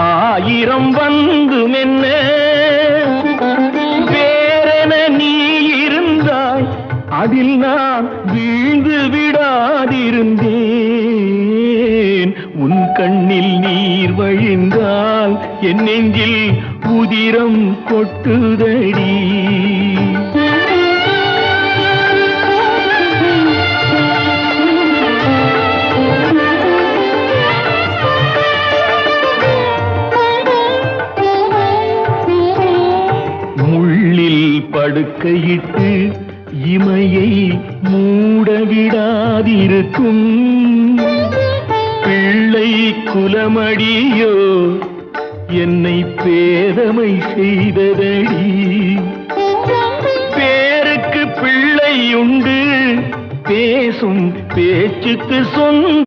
ஆயிரம் வந்தும் என்ன வேறென நீ இருந்தாய் அதில் நான் வீழ்ந்து விடாதிருந்தேன் உன் கண்ணில் நீர் வழிந்தால் என் நெஞ்சில் உதிரம் கொட்டுதடி முள்ளில் படுக்கையிட்டு இமையை மூடவிடாதிருக்கும் பிள்ளை குலமடியோ என்னை பேதமை செய்ததடி பேருக்கு பிள்ளை உண்டு பேசும் பேச்சுக்கு சொந்த